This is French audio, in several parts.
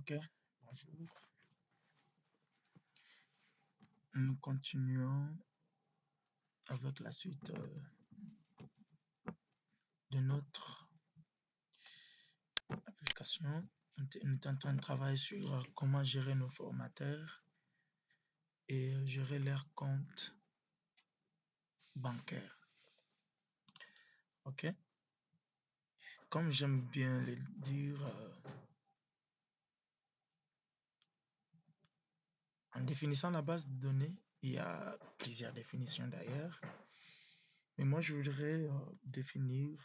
Ok, bonjour. Nous continuons avec la suite de notre application. On est en train de travailler sur comment gérer nos formateurs et gérer leurs comptes bancaires. Ok, comme j'aime bien le dire, en définissant la base de données, il y a plusieurs définitions d'ailleurs, mais moi je voudrais définir,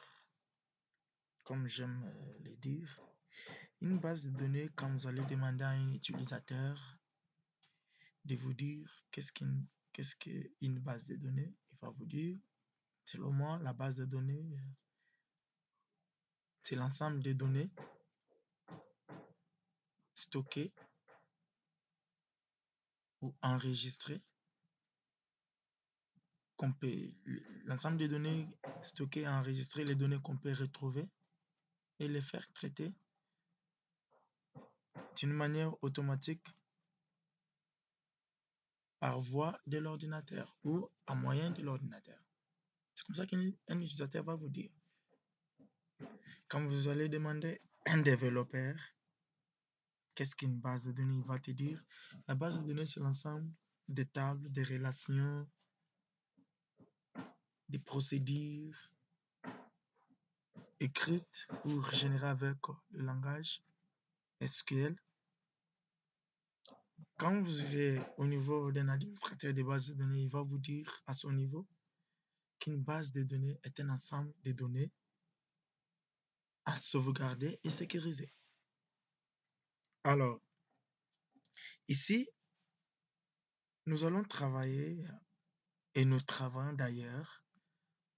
comme j'aime le dire, une base de données. Quand vous allez demander à un utilisateur de vous dire qu'est-ce qu'une base de données, il va vous dire, selon moi, la base de données, c'est l'ensemble des données stockées ou enregistrées. L'ensemble des données stockées et enregistrées, les données qu'on peut retrouver et les faire traiter d'une manière automatique par voie de l'ordinateur ou à moyen de l'ordinateur. C'est comme ça qu'un utilisateur va vous dire. Quand vous allez demander à un développeur qu'est-ce qu'une base de données, il va te dire la base de données, c'est l'ensemble des tables, des relations, des procédures écrites ou générées avec le langage SQL. Quand vous irez au niveau d'un administrateur de base de données, il va vous dire à son niveau qu'une base de données est un ensemble de données à sauvegarder et sécuriser. Alors, ici, nous allons travailler, et nous travaillons d'ailleurs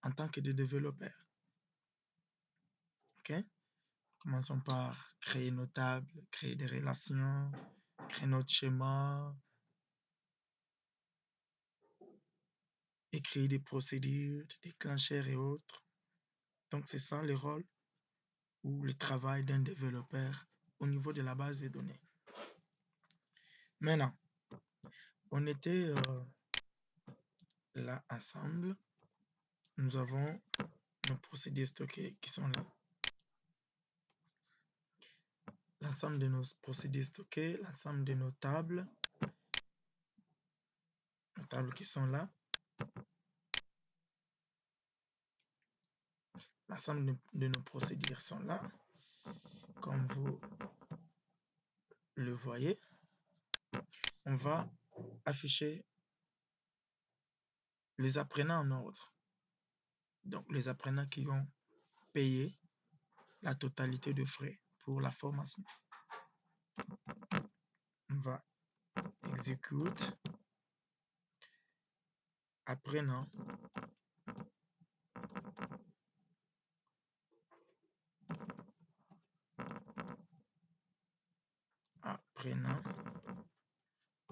en tant que des développeurs. Ok? Commençons par créer nos tables, créer des relations, créer notre schéma, écrire des procédures, des déclencheurs et autres. Donc, c'est ça le rôle ou le travail d'un développeur au niveau de la base de données. Maintenant, on était là ensemble. Nous avons nos procédés stockés qui sont là. L'ensemble de nos procédés stockés, l'ensemble de nos tables qui sont là. L'ensemble de nos procédures sont là, comme vous le voyez. On va afficher les apprenants en ordre. Donc, les apprenants qui ont payé la totalité de frais pour la formation. On va exécuter apprenant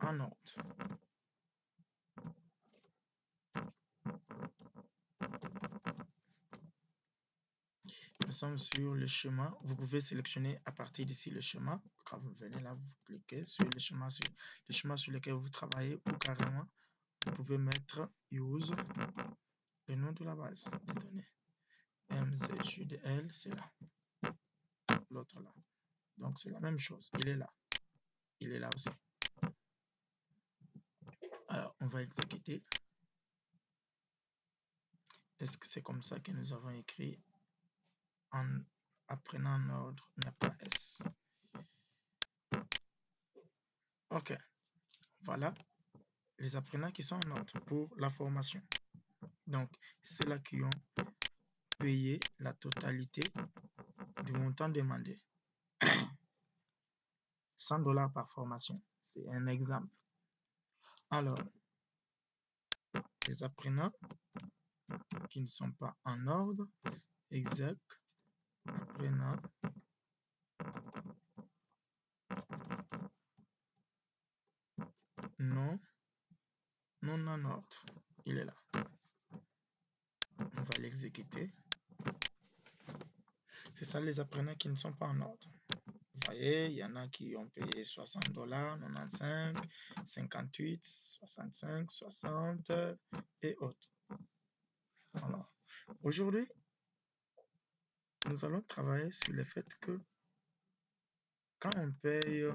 en ordre. Nous sommes sur le schéma. Vous pouvez sélectionner à partir d'ici le schéma. Quand vous venez là, vous cliquez sur le schéma sur lequel vous travaillez, ou carrément, vous pouvez mettre use le nom de la base de données. MZJDL, c'est là. L'autre là. Donc c'est la même chose. Il est là. Il est là aussi. Alors, on va exécuter. Est-ce que c'est comme ça que nous avons écrit en apprenant en ordre, il n'y a pas S. Ok. Voilà les apprenants qui sont en ordre pour la formation. Donc, ceux-là qui ont payé la totalité du montant demandé. 100 $ par formation. C'est un exemple. Alors, les apprenants qui ne sont pas en ordre, exec, apprenant, non en ordre. Il est là. On va l'exécuter. C'est ça les apprenants qui ne sont pas en ordre. voyez, il y en a qui ont payé $60, 95, 58, 65, 60 et autres. Alors, aujourd'hui, nous allons travailler sur le fait que quand on paye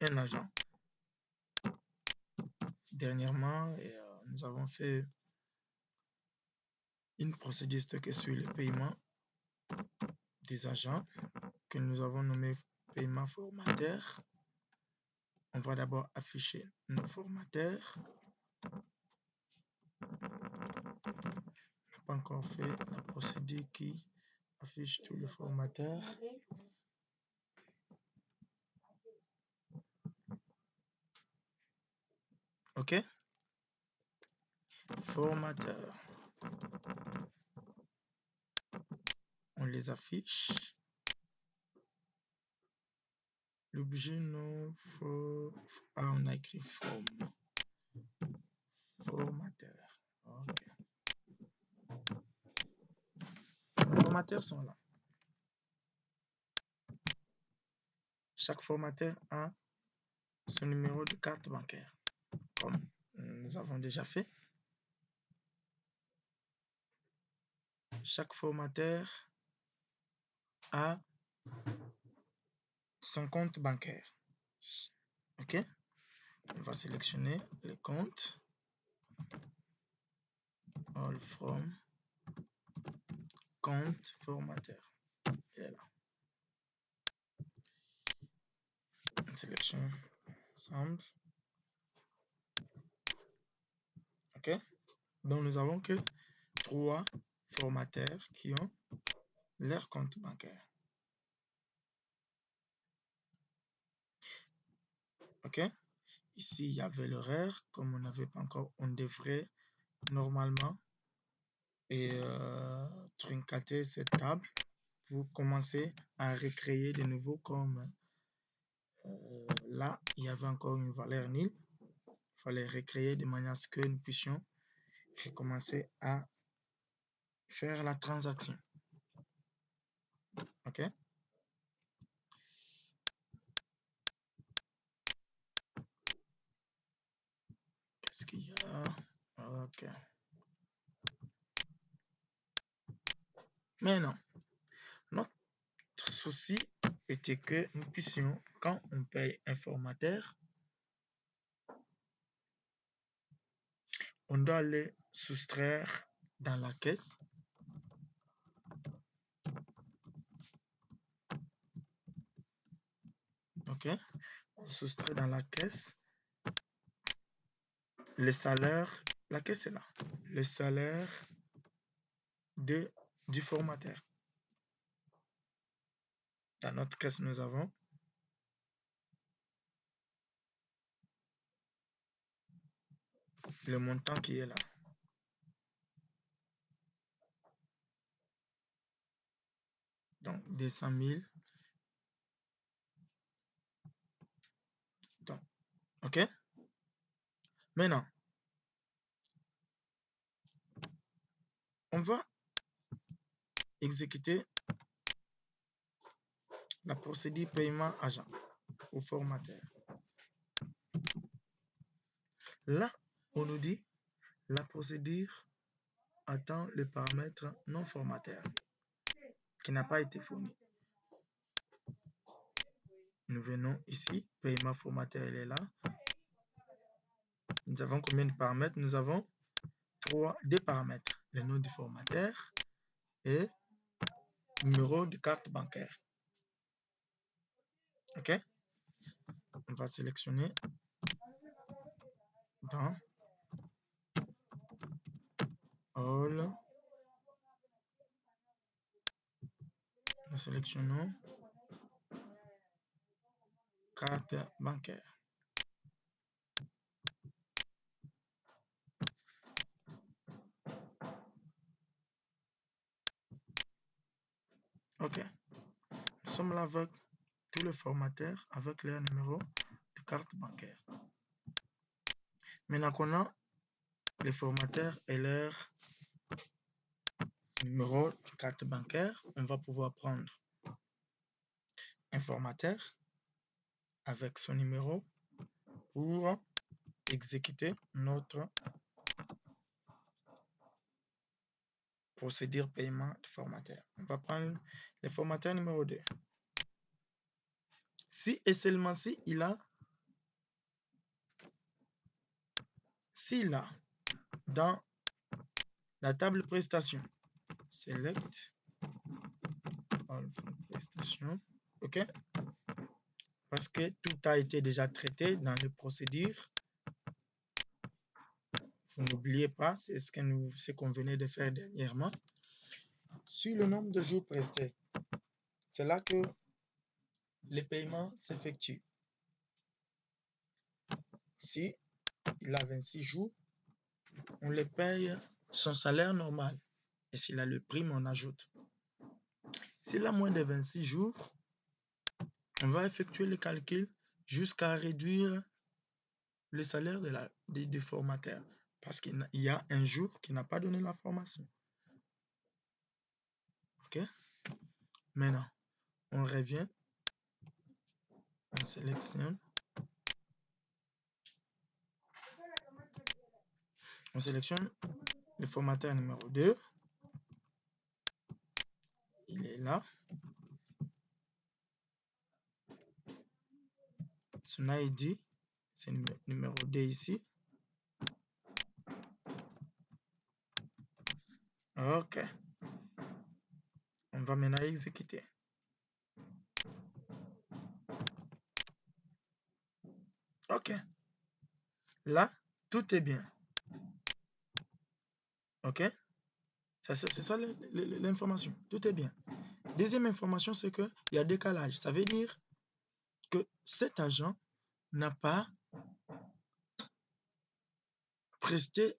un agent, dernièrement, nous avons fait une procédure stockée sur le paiement des agents que nous avons nommé paiement formateur. On va d'abord afficher nos formateurs. On n'a pas encore fait la procédure qui affiche tous les formateurs. OK? Formateurs. On les affiche. L'objet non on a écrit forme. Formateur. OK. Les formateurs sont là. Chaque formateur a son numéro de carte bancaire, comme nous avons déjà fait. Chaque formateur a son compte bancaire. OK? On va sélectionner le compte. All from compte formateur. Il est là. On sélectionne ensemble. OK? Donc nous avons que 3 formateurs qui ont leur compte bancaire. OK? Ici, il y avait l'horaire. Comme on n'avait pas encore, on devrait normalement truncater cette table. Vous commencez à recréer de nouveau comme là, il y avait encore une valeur nulle. Il fallait recréer de manière à ce que nous puissions recommencer à faire la transaction. OK? Qu'est-ce qu'il y a? OK. Maintenant, notre souci était que nous puissions, quand on paye un formateur, on doit aller soustraire dans la caisse. OK? On soustrait dans la caisse le salaire. La caisse est là. Le salaire du formateur. Dans notre caisse, nous avons le montant qui est là. Donc, 200 000. Donc, OK? Maintenant, on va exécuter la procédure paiement agent au formateur. Là, on nous dit la procédure attend le paramètre non formateur qui n'a pas été fourni. Nous venons ici, paiement formateur, il est là. Nous avons combien de paramètres? Nous avons deux paramètres, le nom du formateur et numéro de carte bancaire. OK? On va sélectionner dans All. Nous sélectionnons carte bancaire. OK. Nous sommes là avec tous les formateurs avec leur numéro de carte bancaire. Maintenant qu'on a les formateurs et leur numéro de carte bancaire, on va pouvoir prendre formateur avec son numéro pour exécuter notre procédure paiement de formateur. On va prendre le formateur numéro 2. Si et seulement si il a dans la table prestation, select all prestation, ok, parce que tout a été déjà traité dans les procédures. Vous n'oubliez pas, c'est ce qu'on venait de faire dernièrement. Sur le nombre de jours prestés, c'est là que les paiements s'effectuent. Si il a 26 jours, on les paye son salaire normal. Et s'il a le prime, on ajoute. S'il a moins de 26 jours, on va effectuer le calcul jusqu'à réduire le salaire du formateur. Parce qu'il y a un jour qui n'a pas donné la formation. OK? Maintenant, on revient. On sélectionne. On sélectionne le formateur numéro 2. Il est là. Son ID, c'est numéro 2 ici. OK. On va maintenant exécuter. OK. Là, tout est bien. OK? C'est ça l'information. Tout est bien. Deuxième information, c'est qu'il y a décalage. Ça veut dire que cet agent n'a pas presté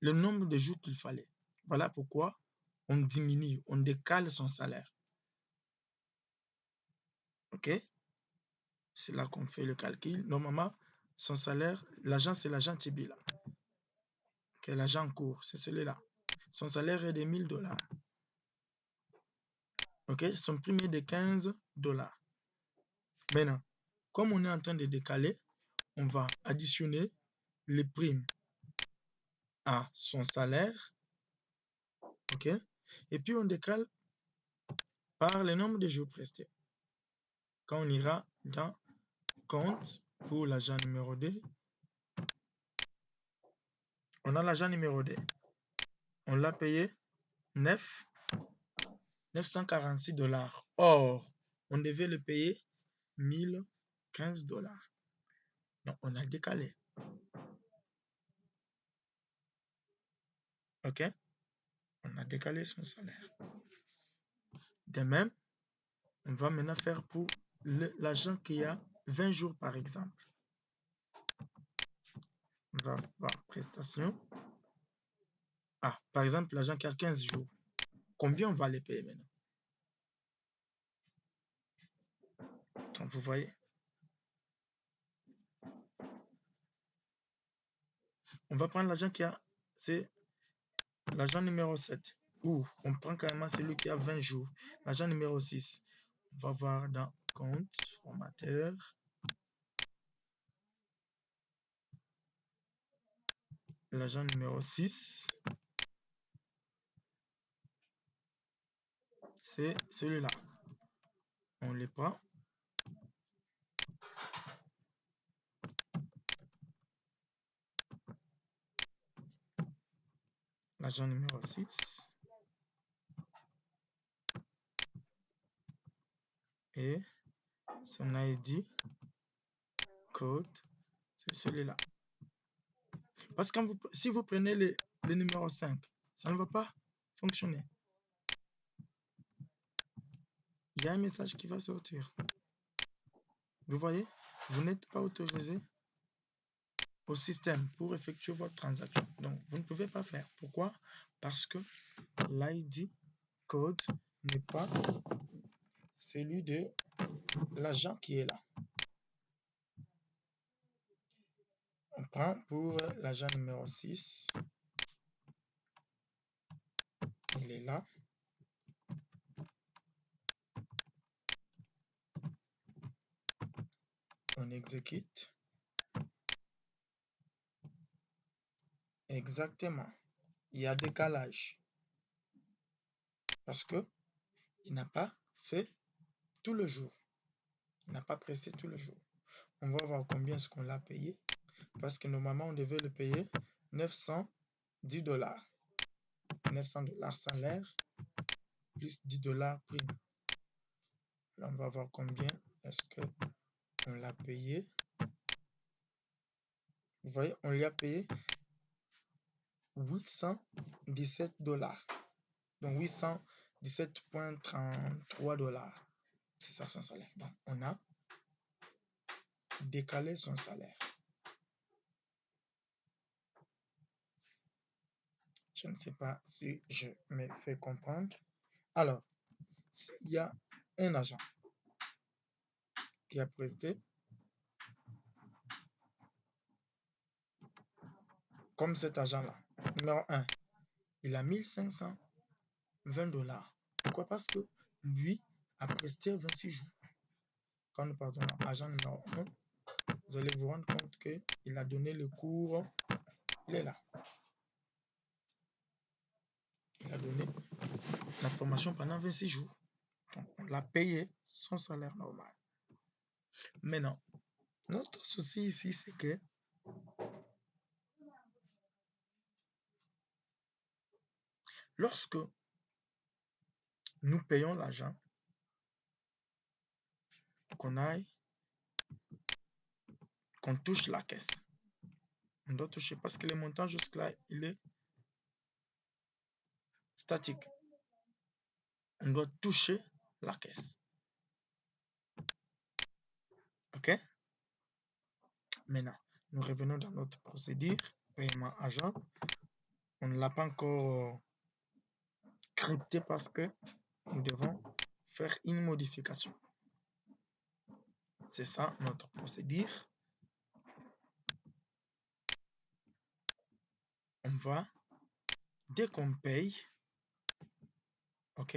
le nombre de jours qu'il fallait. Voilà pourquoi on diminue, on décale son salaire. OK? C'est là qu'on fait le calcul. Normalement, son salaire, l'agent, c'est l'agent Tibila. OK, l'agent en cours, c'est celui-là. Son salaire est de $1000. OK? Son prime est de $15. Maintenant, comme on est en train de décaler, on va additionner les primes à son salaire. OK? Et puis, on décale par le nombre de jours prestés. Quand on ira dans compte pour l'agent numéro 2, on a l'agent numéro 2. On l'a payé 946 $. Or, on devait le payer 1015 $. Donc, on a décalé. OK? On a décalé son salaire. De même, on va maintenant faire pour l'agent qui a 20 jours, par exemple. On va voir prestation. Ah, par exemple, l'agent qui a 15 jours. Combien on va les payer maintenant? Donc, vous voyez. On va prendre l'agent qui a... C'est l'agent numéro 7. Ou on prend carrément celui qui a 20 jours. L'agent numéro 6. On va voir dans compte, formateur. L'agent numéro 6. C'est celui-là. On les prend. L'agent numéro 6. Et son ID, code, c'est celui-là. Parce que si vous prenez le numéro 5, ça ne va pas fonctionner. Il y a un message qui va sortir. Vous voyez, vous n'êtes pas autorisé au système pour effectuer votre transaction. Donc, vous ne pouvez pas faire. Pourquoi? Parce que l'ID code n'est pas celui de l'agent qui est là. On prend pour l'agent numéro 6. Il est là. exécute. Exactement. Il y a décalage. Parce que il n'a pas fait tout le jour. Il n'a pas presté tout le jour. On va voir combien est-ce qu'on l'a payé. Parce que normalement, on devait le payer 910 $. 900 $ salaire plus 10 $ prime. Là, on va voir combien est-ce qu'on l'a payé. Vous voyez, on lui a payé 817 $. Donc 817,33 $. C'est ça son salaire. Donc on a décalé son salaire. Je ne sais pas si je me fais comprendre. Alors, s'il y a un agent qui a presté, comme cet agent-là, numéro 1, il a 1520 $. Pourquoi? Parce que lui a presté 26 jours. Quand nous partons à agent numéro 1, vous allez vous rendre compte qu'il a donné le cours. Il est là. Il a donné la formation pendant 26 jours. Donc, on l'a payé son salaire normal. Maintenant, notre souci ici, c'est que lorsque nous payons l'agent, qu'on touche la caisse. On doit toucher parce que le montant jusque-là, il est statique. On doit toucher la caisse. OK? Maintenant, nous revenons dans notre procédure, paiement agent. On ne l'a pas encore crypté parce que nous devons faire une modification. C'est ça notre procédure. On va, dès qu'on paye, OK?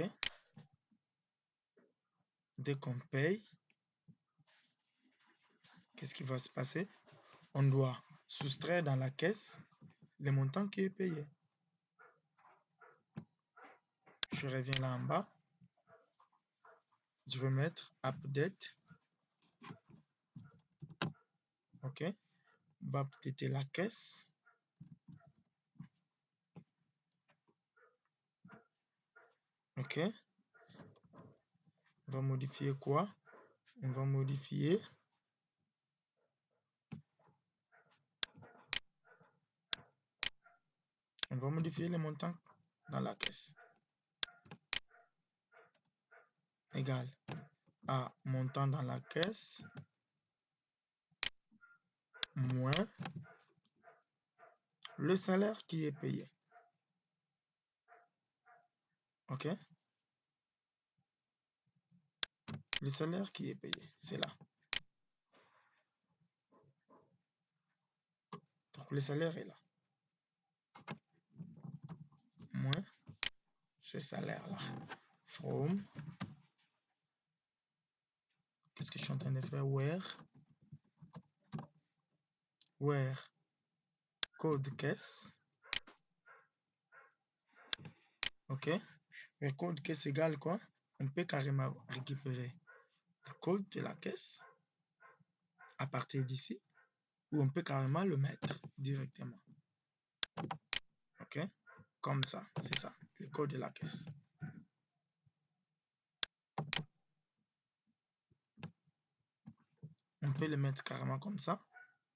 Dès qu'on paye, qu'est-ce qui va se passer? On doit soustraire dans la caisse le montant qui est payé. Je reviens là en bas. Je vais mettre update. OK. On va updater la caisse. OK. On va modifier quoi? On va modifier les montants dans la caisse. Égal à montant dans la caisse moins le salaire qui est payé. OK? Le salaire qui est payé, c'est là. Donc le salaire est là. Moins ce salaire-là. From. Qu'est-ce que je suis en train de faire? Where code caisse. OK? Le code caisse égale quoi? On peut carrément récupérer le code de la caisse à partir d'ici, ou on peut carrément le mettre directement. OK? Comme ça, c'est ça, le code de la caisse. On peut le mettre carrément comme ça,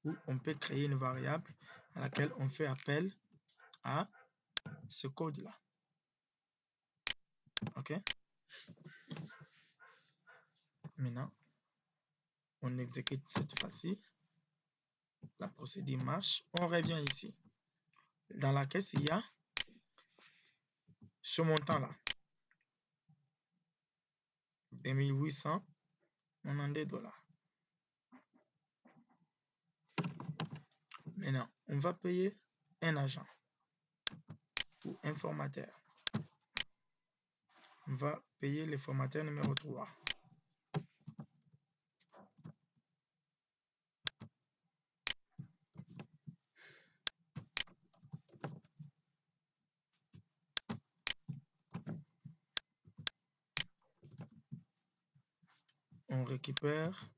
ou on peut créer une variable à laquelle on fait appel à ce code-là. OK? Maintenant, on exécute cette fois-ci. La procédure marche. On revient ici. Dans la caisse, il y a ce montant-là. 2892 $. Maintenant, on va payer un agent ou un formateur. On va payer le formateur numéro 3. On récupère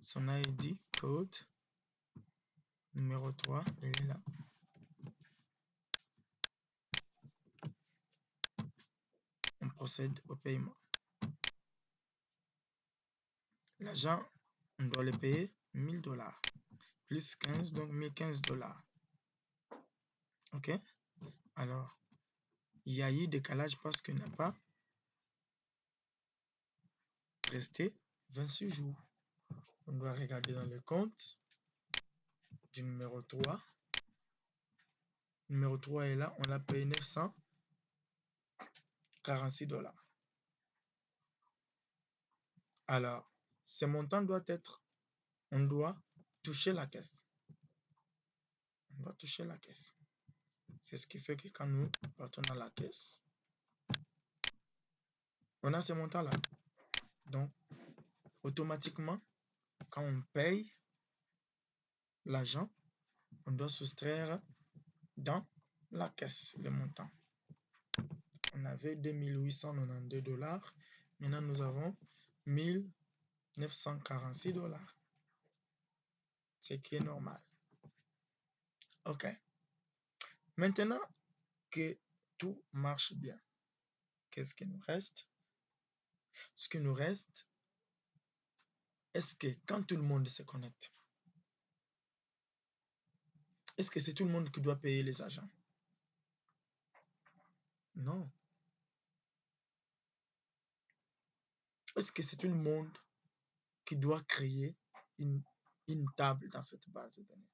son ID code numéro 3, il est là. On procède au paiement. L'agent, on doit le payer 1000 $. Plus 15, donc 1015 $. OK? Alors, il y a eu décalage parce qu'il n'a pas resté 26 jours. On doit regarder dans le compte du numéro 3. Le numéro 3 est là, on l'a payé 946 $. Alors, ce montant doit être, on doit toucher la caisse. On doit toucher la caisse. C'est ce qui fait que quand nous partons dans la caisse, on a ce montant-là. Donc, automatiquement, quand on paye l'agent, on doit soustraire dans la caisse le montant. On avait 2892 $. Maintenant, nous avons 1946 $. Ce qui est normal. OK. Maintenant que tout marche bien, qu'est-ce qui nous reste? Ce qui nous reste, est-ce que quand tout le monde se connecte, est-ce que c'est tout le monde qui doit payer les agents? Non. Est-ce que c'est tout le monde qui doit créer une table dans cette base de données?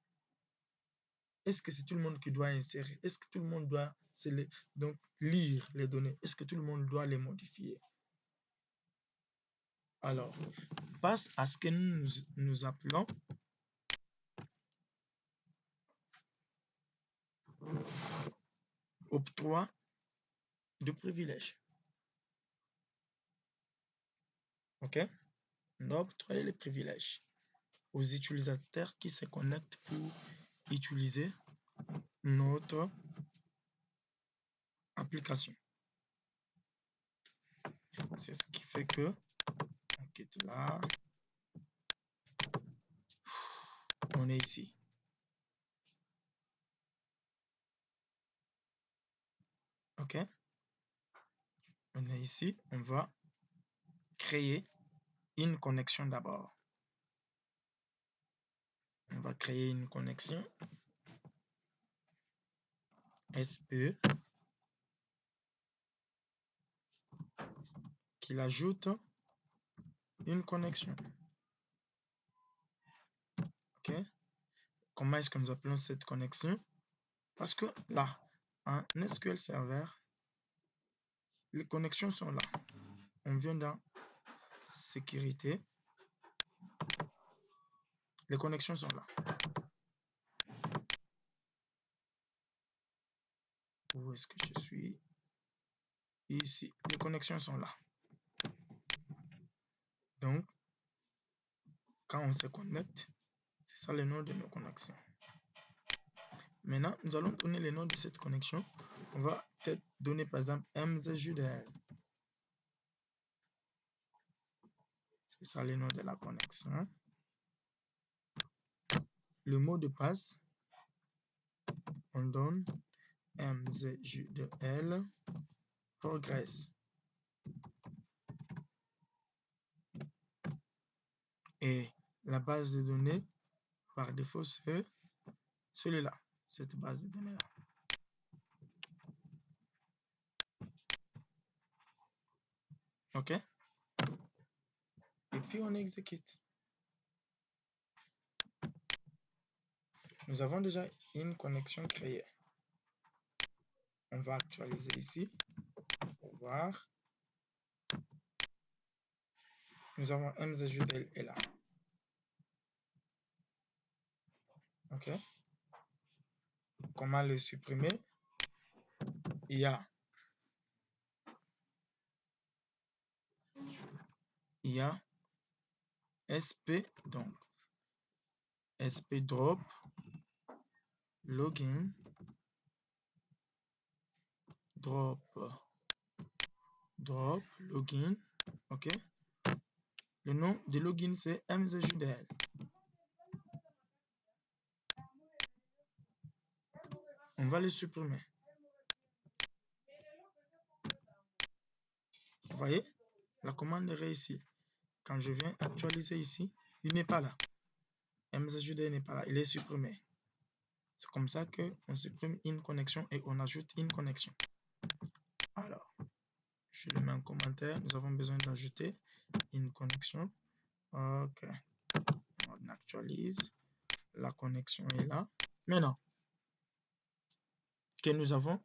Est-ce que c'est tout le monde qui doit insérer? Est-ce que tout le monde doit donc lire les données? Est-ce que tout le monde doit les modifier? Alors, passe à ce que nous appelons octroi de privilèges. OK? On doit octroyer les privilèges aux utilisateurs qui se connectent pour utiliser notre application. C'est ce qui fait que on quitte là. On est ici. OK? On est ici. On va créer une connexion d'abord. On va créer une connexion SPE qui ajoute une connexion. OK? Comment est-ce que nous appelons cette connexion? Parce que là, en SQL Server, les connexions sont là. On vient dans sécurité. Les connexions sont là. Où est-ce que je suis? Ici. Les connexions sont là. Donc, quand on se connecte, c'est ça le nom de nos connexions. Maintenant, nous allons donner le nom de cette connexion. On va peut-être donner par exemple MZJDL. C'est ça le nom de la connexion. Le mot de passe, on donne MZJDL progress. Et la base de données, par défaut, c'est celui-là, cette base de données-là. OK? Et puis on exécute. Nous avons déjà une connexion créée. On va actualiser ici pour voir. Nous avons MZJDL est là. OK? Comment le supprimer? Il y a SP, donc SP drop login drop login. OK? Le nom de login, c'est MZJDL. On va le supprimer. Vous voyez, la commande est réussie. Quand je viens actualiser ici, il n'est pas là. MZJDL n'est pas là, il est supprimé. C'est comme ça qu'on supprime une connexion et on ajoute une connexion. Alors, je le mets en commentaire. Nous avons besoin d'ajouter une connexion. OK. On actualise. La connexion est là. Maintenant que nous avons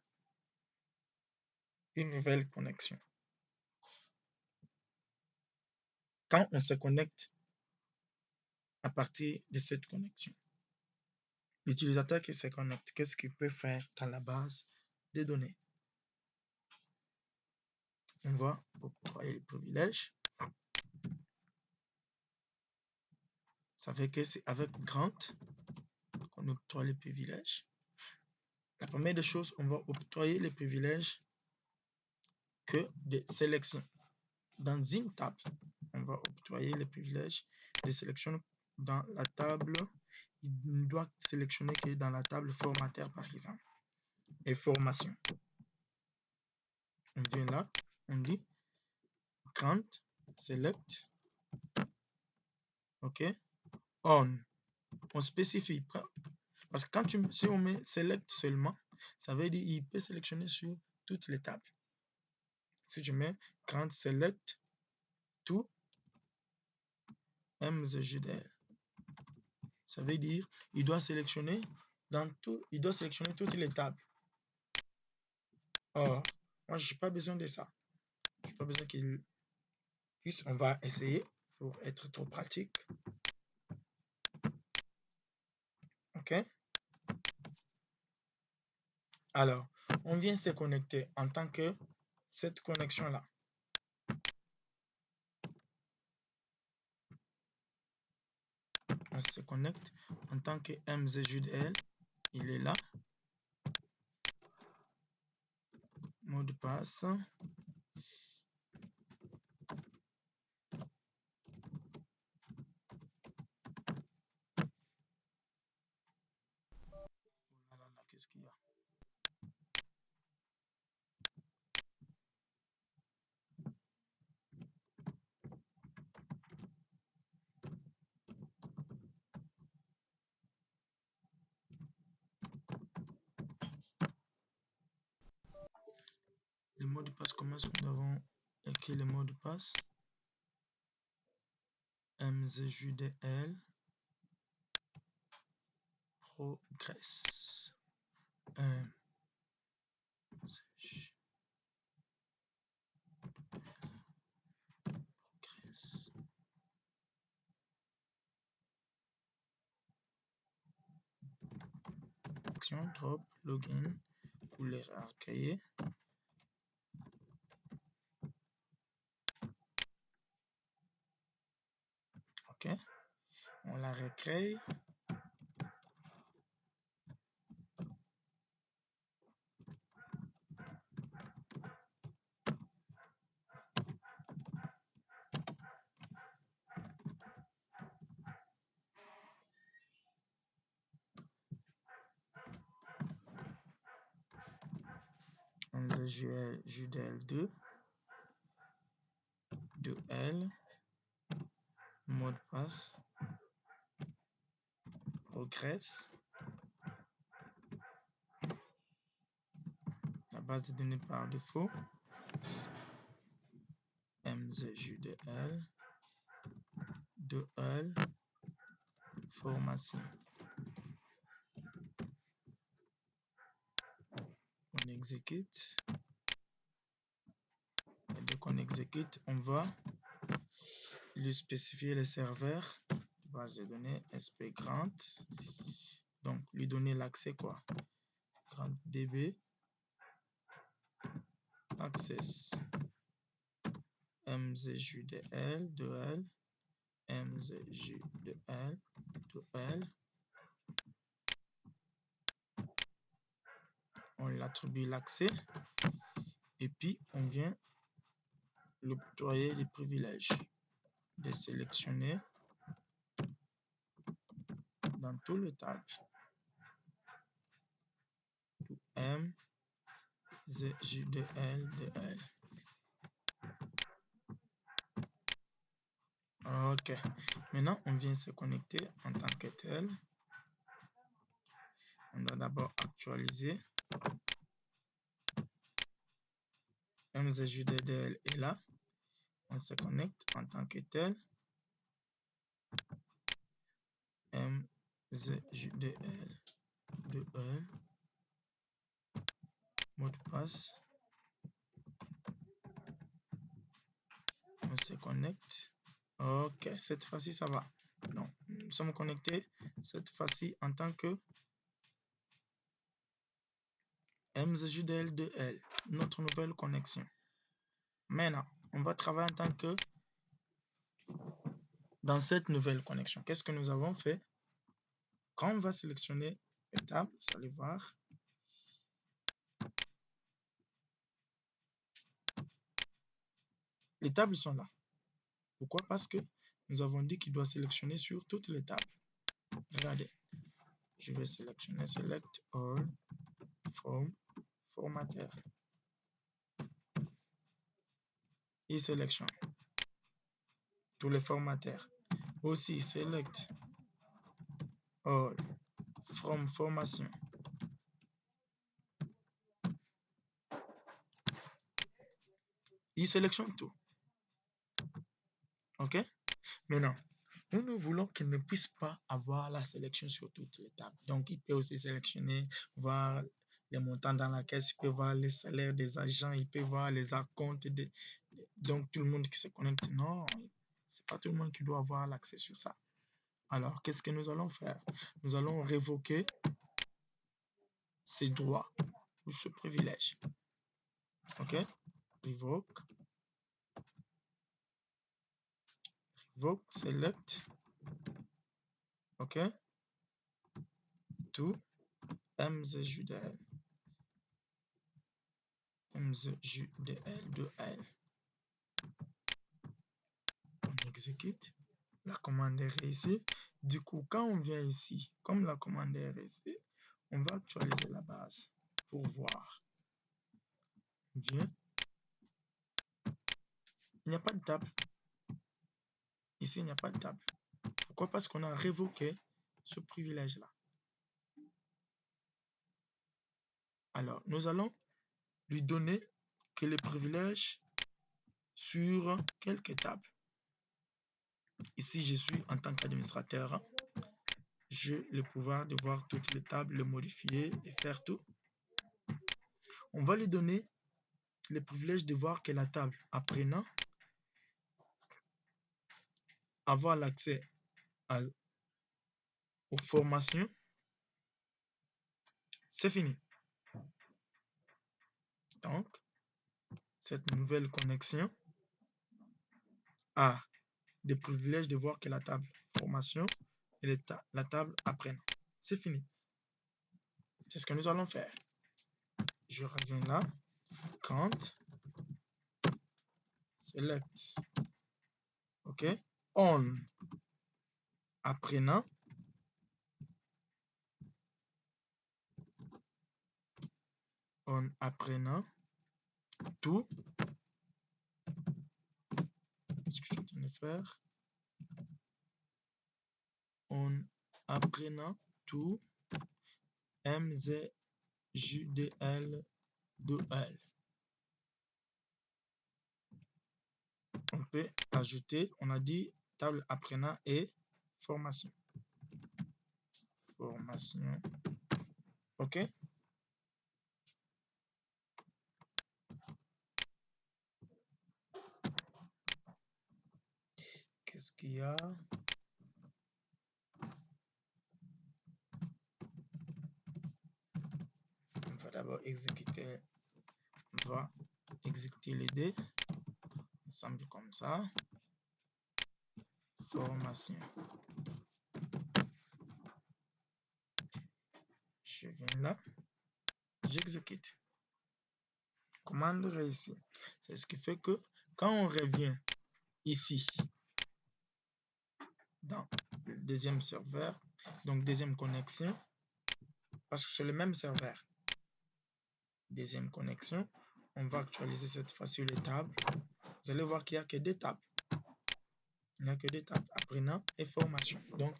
une nouvelle connexion. Quand on se connecte à partir de cette connexion, l'utilisateur qui se connecte, qu'est-ce qu'il peut faire dans la base de données? On va octroyer les privilèges. Ça fait que c'est avec Grant qu'on octroie les privilèges. La première des choses, on va octroyer les privilèges que de sélection. Dans une table, on va octroyer les privilèges de sélection dans la table. Il ne doit sélectionner que dans la table formateur, par exemple, et formation. On vient là, on dit Grant, select, OK, on. On spécifie, parce que si on met select seulement, ça veut dire qu'il peut sélectionner sur toutes les tables. Si je mets Grant select to MZJDL, ça veut dire il doit sélectionner toutes les tables. Or, moi, je n'ai pas besoin de ça. Je n'ai pas besoin qu'il puisse. On va essayer pour être trop pratique. OK? Alors, on vient se connecter en tant que cette connexion-là. On se connecte en tant que MZJDL. Il est là. Mot de passe. Qu'est-ce qu'il y a? Le mot de passe, comment est-ce que nous avons écrit le mot de passe? MZJDL progress. Progress. Action drop login pour les recréer. OK. On la recrée. MZJDL2 2L mot de passe progress. La base de données par défaut MZJDL 2L formation. On exécute. Et dès qu'on exécute, on va lui spécifier le serveur de base de données SP Grant. Donc, lui donner l'accès quoi? Grant DB access MZJDL 2L MZJDL 2L. On l'attribue l'accès et puis on vient lui octroyer les privilèges. de sélectionner dans tout le table M, Z, J, D, L, D, L. Ok. Maintenant, on vient se connecter en tant que tel. On doit d'abord actualiser. MZJDL est là. On se connecte en tant que tel. MZJDL 2L. Mot de passe. On se connecte. Ok, cette fois-ci, ça va. Donc, nous sommes connectés cette fois-ci en tant que MZJDL2L, notre nouvelle connexion. Maintenant, on va travailler en tant que dans cette nouvelle connexion. Qu'est-ce que nous avons fait? Quand on va sélectionner les tables, vous allez voir. Les tables sont là. Pourquoi? Parce que nous avons dit qu'il doit sélectionner sur toutes les tables. Regardez. Je vais sélectionner Select All From Formatter. Il sélectionne tous les formateurs. Aussi, Select All From Formation. Il sélectionne tout. OK? Maintenant, nous voulons qu'il ne puisse pas avoir la sélection sur toutes les tables. Donc, il peut aussi sélectionner, voir les montants dans la caisse, il peut voir les salaires des agents, il peut voir les acomptes. Donc, tout le monde qui se connecte, non, c'est pas tout le monde qui doit avoir l'accès sur ça. Alors, qu'est-ce que nous allons faire? Nous allons révoquer ces droits ou ce privilège. OK? Revoke. Revoke, select. OK? To MZJDL. MZJDL 2L. On exécute. La commande est réussie. Du coup, quand on vient ici, comme la commande est réussie, on va actualiser la base pour voir. On vient. Il n'y a pas de table. Ici, il n'y a pas de table. Pourquoi? Parce qu'on a révoqué ce privilège-là. Alors, nous allons lui donner que les privilèges sur quelques tables. Ici, je suis en tant qu'administrateur. J'ai le pouvoir de voir toutes les tables, les modifier et faire tout. On va lui donner le privilège de voir que la table apprenant, avoir l'accès aux formations, c'est fini. Donc, cette nouvelle connexion a des privilèges de voir que la table formation et la table apprenant. C'est fini. C'est ce que nous allons faire. Je reviens là. Count. Select. OK. On. Apprenant. On apprenant. Tout. Ce que je suis en train de faire. On apprenant tout. MZJDL 2L. On peut ajouter, on a dit table apprenant et formation. Formation. OK? Qu'est-ce qu'il y a? On va d'abord exécuter. On va exécuter les deux ensemble comme ça. Formation. Je viens là. J'exécute. Commande réussie. C'est ce qui fait que quand on revient ici, dans le deuxième serveur, donc deuxième connexion, parce que c'est le même serveur. Deuxième connexion, on va actualiser cette fois-ci les tables. Vous allez voir qu'il n'y a que deux tables. Il n'y a que deux tables, apprenant et formation. Donc,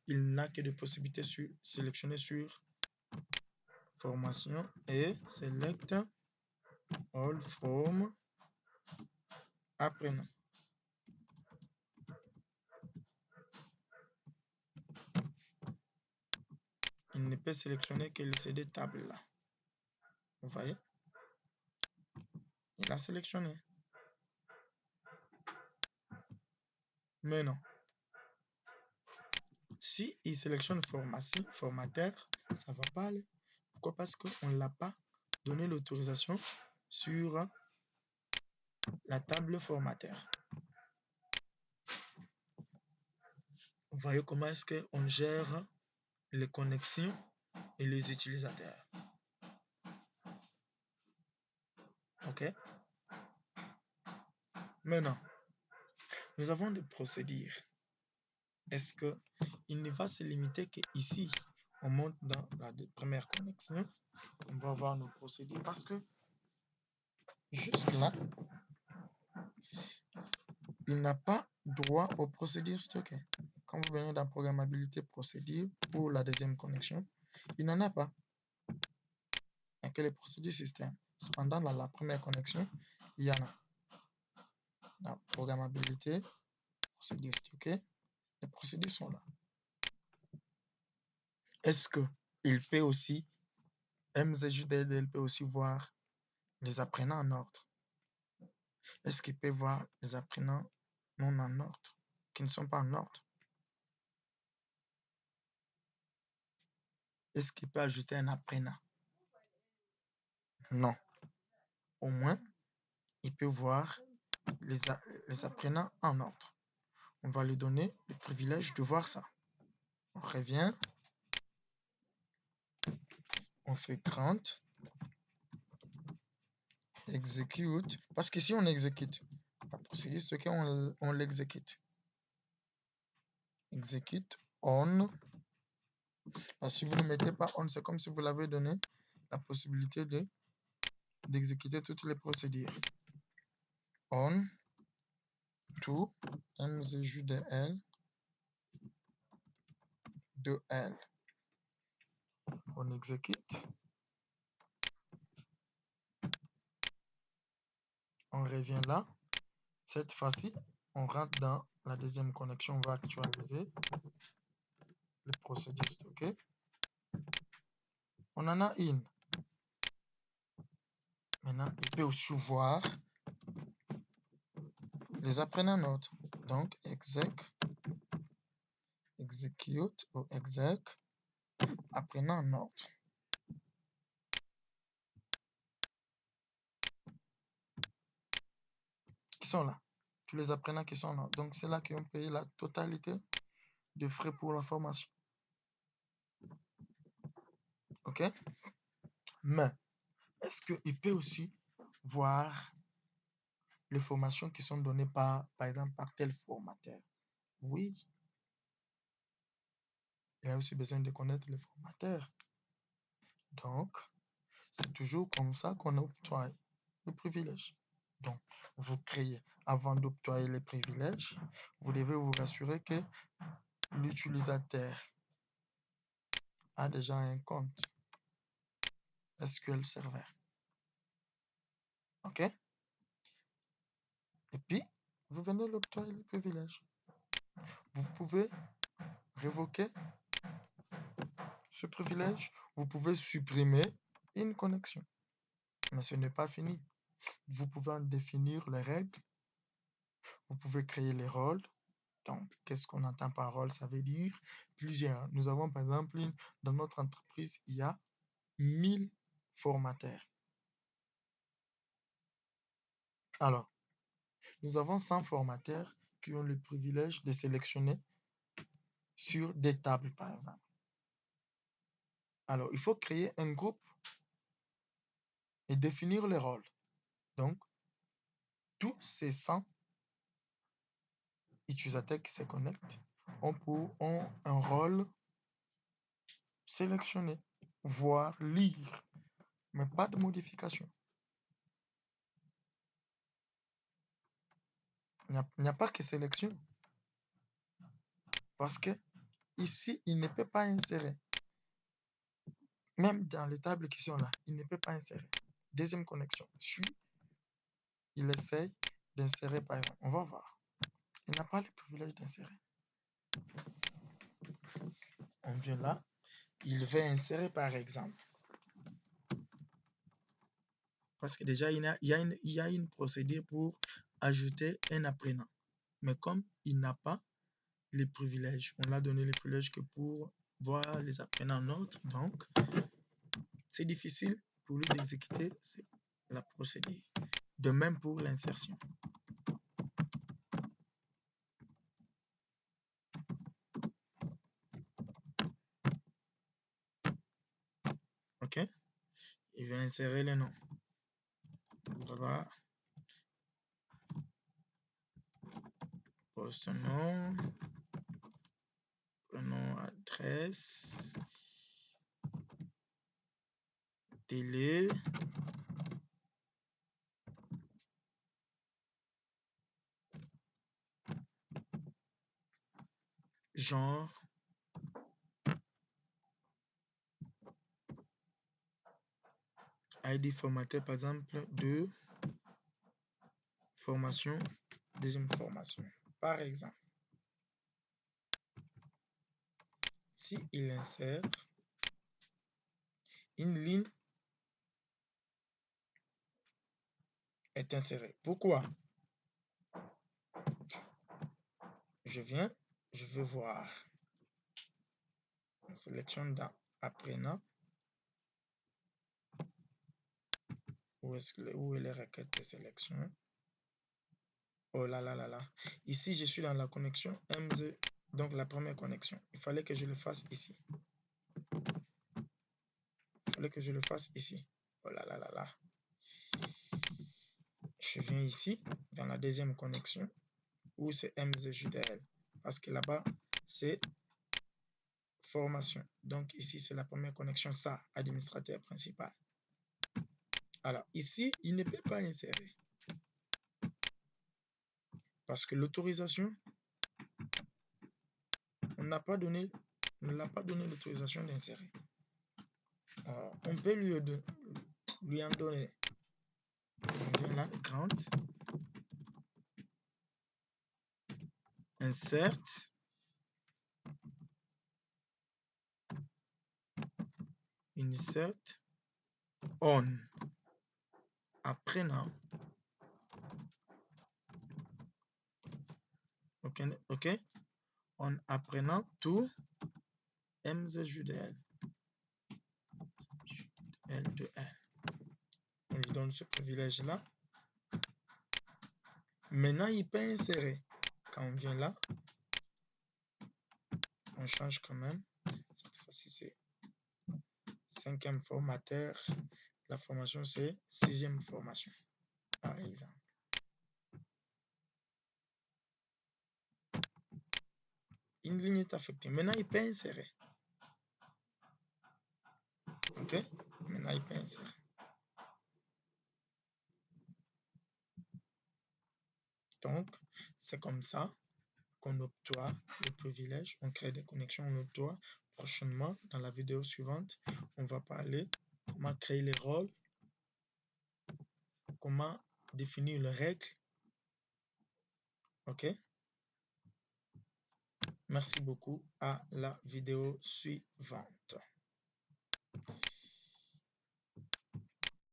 il n'a que de possibilités sur sélectionner sur formation et select all from apprenant. Il ne peut sélectionner que ces deux tables là. Vous voyez? Il a sélectionné. Mais non. Si il sélectionne formation, formateur, ça ne va pas aller. Pourquoi? Parce qu'on ne l'a pas donné l'autorisation sur la table formateur. Vous voyez comment est-ce qu'on gère les connexions et les utilisateurs. OK? Maintenant, nous avons des procédures. Est-ce qu'il ne va se limiter qu'ici, on monte dans la première connexion, on va voir nos procédures parce que juste là, il n'a pas droit aux procédures stockées. Quand vous venez dans programmabilité procédure pour la deuxième connexion, il n'en a pas. Il n'y a que les procédures système. Cependant, dans la première connexion, il y en a. Dans programmabilité, procédures stockées, les procédures sont là. Est-ce qu'il peut aussi, MZJDL peut aussi voir les apprenants en ordre? Est-ce qu'il peut voir les apprenants non en ordre, qui ne sont pas en ordre? Est-ce qu'il peut ajouter un apprenant? Non. Au moins, il peut voir les apprenants en ordre. On va lui donner le privilège de voir ça. On revient, on fait grant, execute, parce qu'ici on exécute. La procédure stockée, on l'exécute. Execute on. Si vous ne mettez pas on, c'est comme si vous l'avez donné la possibilité d'exécuter toutes les procédures. On to mzjdl de L. On exécute. On revient là. Cette fois-ci, on rentre dans la deuxième connexion. On va actualiser les procédures stockées. On en a une. Maintenant, il peut aussi voir les apprenants notes. Donc, execute ou exec apprenant note. Qui sont là. Tous les apprenants qui sont là. Donc, c'est là qu'ils ont payé la totalité de frais pour la formation. OK? Mais, est-ce qu'il peut aussi voir les formations qui sont données par exemple, par tel formateur? Oui. Il a aussi besoin de connaître les formateurs. Donc, c'est toujours comme ça qu'on octroie le privilège. Donc, vous créez, avant d'octroyer les privilèges, vous devez vous rassurer que l'utilisateur a déjà un compte SQL Server. OK? Et puis, vous venez l'octroyer les privilèges. Vous pouvez révoquer ce privilège. Vous pouvez supprimer une connexion. Mais ce n'est pas fini. Vous pouvez en définir les règles. Vous pouvez créer les rôles. Donc, qu'est-ce qu'on entend par rôle? Ça veut dire plusieurs. Nous avons par exemple, dans notre entreprise, il y a 1000 formateurs. Alors, nous avons 100 formateurs qui ont le privilège de sélectionner sur des tables, par exemple. Alors, il faut créer un groupe et définir les rôles. Donc, tous ces 100 utilisateurs qui se connectent ont un rôle sélectionner, voir, lire, mais pas de modification. Il n'y a pas que sélection. Parce que ici, il ne peut pas insérer. Même dans les tables qui sont là, il ne peut pas insérer. Deuxième connexion. Il essaye d'insérer par exemple. On va voir. Il n'a pas le privilège d'insérer. On vient là. Il veut insérer par exemple. Parce que déjà, il y a une procédure pour ajouter un apprenant. Mais comme il n'a pas les privilèges, on l'a donné les privilèges que pour voir les apprenants nôtres. Donc, c'est difficile pour lui d'exécuter la procédure. De même pour l'insertion. OK? Il va insérer les noms. Voilà. Poste nom. Prénom, adresse. Télé. Genre. ID formaté par exemple de formation, deuxième formation. Par exemple, si il insère une ligne est insérée. Pourquoi? Je veux voir. On sélectionne dans apprenant. Où est les requêtes de sélection? Oh là là là là. Ici, je suis dans la connexion MZ, donc la première connexion. Il fallait que je le fasse ici. Il fallait que je le fasse ici. Oh là là là là. Je viens ici, dans la deuxième connexion, où c'est MZJDL. Parce que là-bas, c'est formation. Donc ici, c'est la première connexion, ça, administrateur principal. Alors ici, il ne peut pas insérer. Parce que l'autorisation, on ne l'a pas donné l'autorisation d'insérer. On peut lui en donner. On vient là, grant, insert, insert, on, apprenant, ok, on apprenant tout MZJDL. L de L. On lui donne ce privilège-là. Maintenant, il peut insérer. Quand on vient là, on change quand même. Cette fois-ci, c'est 5e formateur. La formation, c'est 6e formation, par exemple. Une ligne est affectée. Maintenant, il peut insérer. OK? Maintenant, il peut insérer. Donc, c'est comme ça qu'on octroie le privilège. On crée des connexions, on octroie. Prochainement, dans la vidéo suivante, on va parler comment créer les rôles, comment définir les règles. OK? Merci beaucoup. À la vidéo suivante.